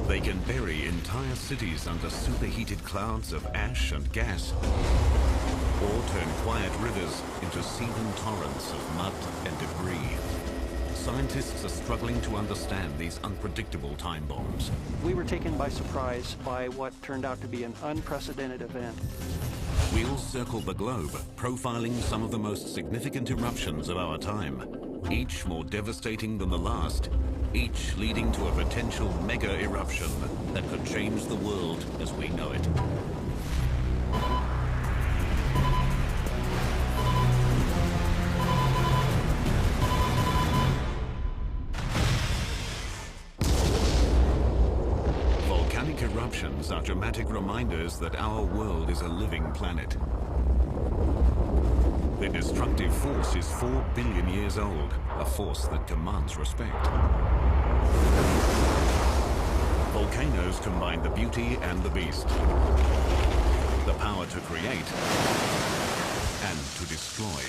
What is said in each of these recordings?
They can bury entire cities under superheated clouds of ash and gas, or turn quiet rivers into seething torrents of mud and debris. Scientists are struggling to understand these unpredictable time bombs. We were taken by surprise by what turned out to be an unprecedented event. We'll circle the globe, profiling some of the most significant eruptions of our time, each more devastating than the last, each leading to a potential mega eruption that could change the world as we know it. Volcanic eruptions are dramatic reminders that our world is a living planet. Their destructive force is 4 billion years old, a force that commands respect. Volcanoes combine the beauty and the beast, the power to create and to destroy.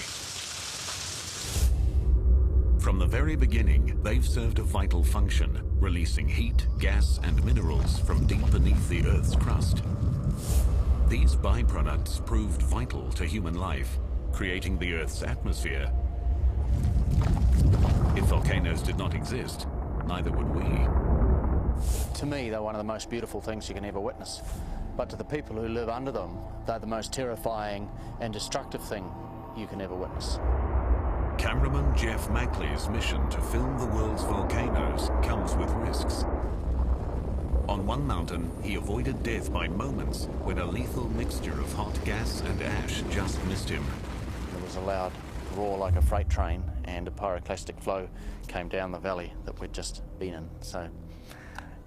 From the very beginning, they've served a vital function, releasing heat, gas, and minerals from deep beneath the Earth's crust. These byproducts proved vital to human life, creating the Earth's atmosphere. If volcanoes did not exist, neither would we. To me, they're one of the most beautiful things you can ever witness. But to the people who live under them, they're the most terrifying and destructive thing you can ever witness. Cameraman Jeff Mackley's mission to film the world's volcanoes comes with risks. On one mountain, he avoided death by moments when a lethal mixture of hot gas and ash just missed him. It was a loud roar like a freight train, and a pyroclastic flow came down the valley that we'd just been in. So,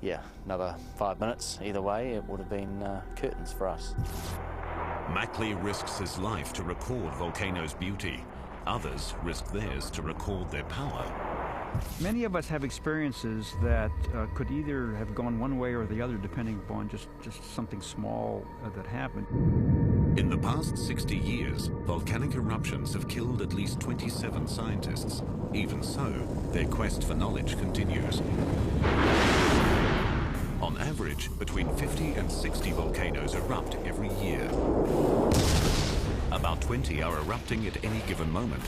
yeah, another 5 minutes either way, it would have been curtains for us. Mackley risks his life to record volcanoes' beauty. Others risk theirs to record their power. Many of us have experiences that could either have gone one way or the other, depending upon just something small that happened. In the past 60 years, volcanic eruptions have killed at least 27 scientists. Even so, their quest for knowledge continues. On average, between 50 and 60 volcanoes erupt every year. About 20 are erupting at any given moment.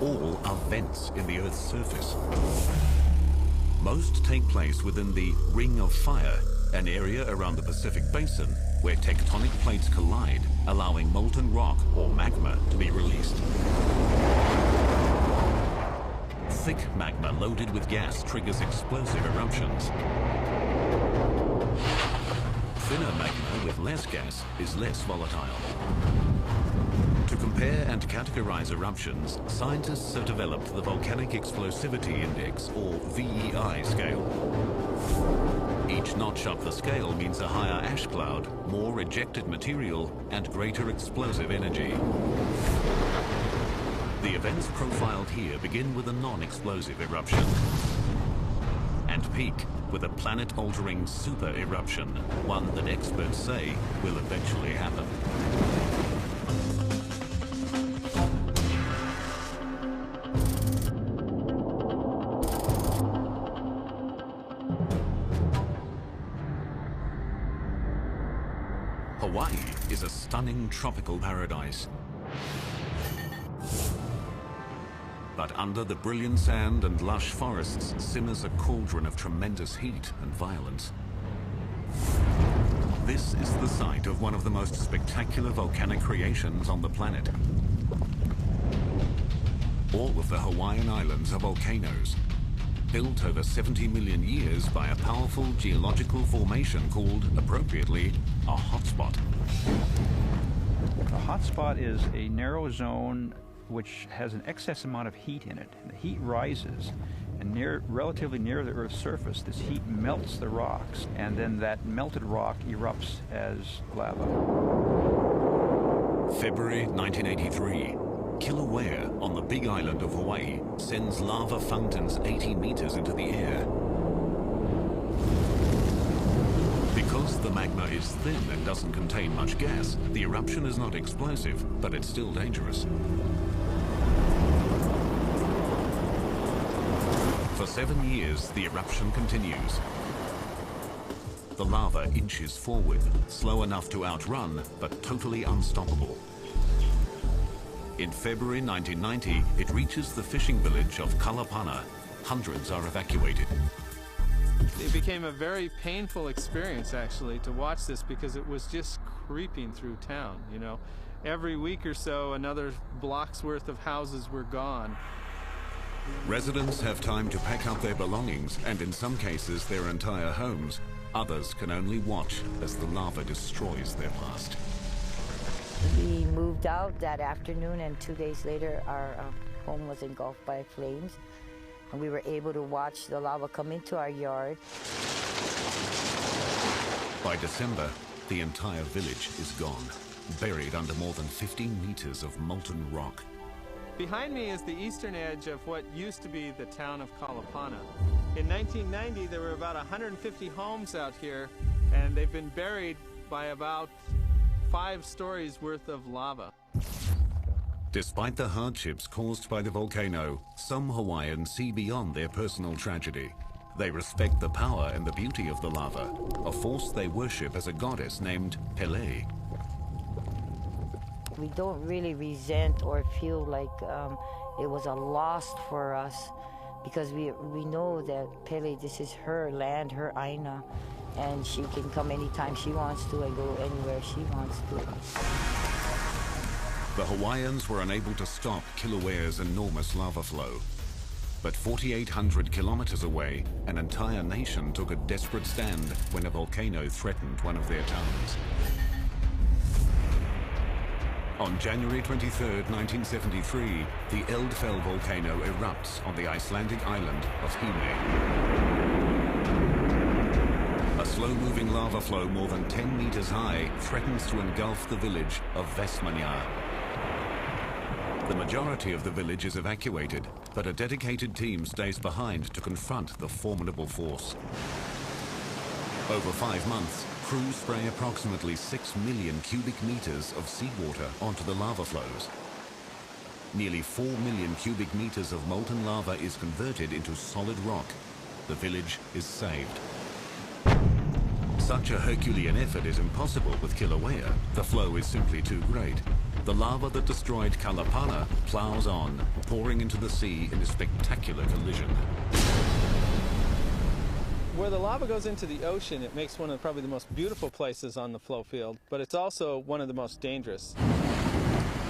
All are vents in the Earth's surface. Most take place within the Ring of Fire, an area around the Pacific Basin where tectonic plates collide, allowing molten rock or magma to be released. Thick magma loaded with gas triggers explosive eruptions. Thinner magma with less gas is less volatile. To compare and categorize eruptions, scientists have developed the Volcanic Explosivity Index, or VEI scale. Each notch up the scale means a higher ash cloud, more ejected material, and greater explosive energy. The events profiled here begin with a non-explosive eruption and peak with a planet-altering super eruption, one that experts say will eventually happen. Hawaii is a stunning tropical paradise. But under the brilliant sand and lush forests simmers a cauldron of tremendous heat and violence. This is the site of one of the most spectacular volcanic creations on the planet. All of the Hawaiian Islands are volcanoes, built over 70 million years by a powerful geological formation called, appropriately, a hotspot. A hotspot is a narrow zone which has an excess amount of heat in it. The heat rises, and relatively near the Earth's surface, this heat melts the rocks, and then that melted rock erupts as lava. February 1983. Kilauea, on the Big Island of Hawaii, sends lava fountains 80 meters into the air. Because the magma is thin and doesn't contain much gas, the eruption is not explosive, but it's still dangerous. For For 7 years, the eruption continues. The lava inches forward, slow enough to outrun, but totally unstoppable. In February 1990, it reaches the fishing village of Kalapana. Hundreds are evacuated. It became a very painful experience, actually, to watch this because it was just creeping through town, you know. Every week or so, another block's worth of houses were gone. Residents have time to pack up their belongings and, in some cases, their entire homes. Others can only watch as the lava destroys their past. We moved out that afternoon, and 2 days later, our home was engulfed by flames. And we were able to watch the lava come into our yard. By December, the entire village is gone, buried under more than 15 meters of molten rock. Behind me is the eastern edge of what used to be the town of Kalapana. In 1990, there were about 150 homes out here, and they've been buried by about 5 stories worth of lava. Despite the hardships caused by the volcano, some Hawaiians see beyond their personal tragedy. They respect the power and the beauty of the lava, a force they worship as a goddess named Pele. We don't really resent or feel like it was a loss for us, because we know that Pele, this is her land, her aina, and she can come anytime she wants to and go anywhere she wants to. The Hawaiians were unable to stop Kilauea's enormous lava flow. But 4,800 kilometers away, an entire nation took a desperate stand when a volcano threatened one of their towns. On January 23, 1973, the Eldfell volcano erupts on the Icelandic island of Hime. A slow-moving lava flow more than 10 meters high threatens to engulf the village of Vestmannaeyjar. The majority of the village is evacuated, but a dedicated team stays behind to confront the formidable force. Over 5 months, crews spray approximately 6 million cubic meters of seawater onto the lava flows. Nearly 4 million cubic meters of molten lava is converted into solid rock. The village is saved. Such a Herculean effort is impossible with Kilauea. The flow is simply too great. The lava that destroyed Kalapana plows on, pouring into the sea in a spectacular collision. Where the lava goes into the ocean, it makes one of probably the most beautiful places on the flow field, but it's also one of the most dangerous.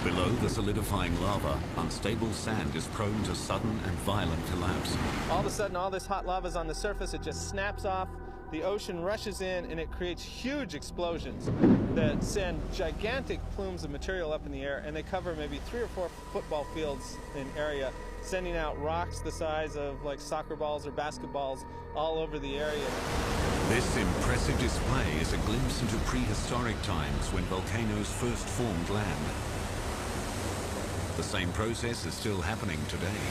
Below the solidifying lava, unstable sand is prone to sudden and violent collapse. All of a sudden, all this hot lava is on the surface, it just snaps off, the ocean rushes in, and it creates huge explosions that send gigantic plumes of material up in the air, and they cover maybe 3 or 4 football fields in area, sending out rocks the size of like soccer balls or basketballs all over the area. This impressive display is a glimpse into prehistoric times when volcanoes first formed land. The same process is still happening today.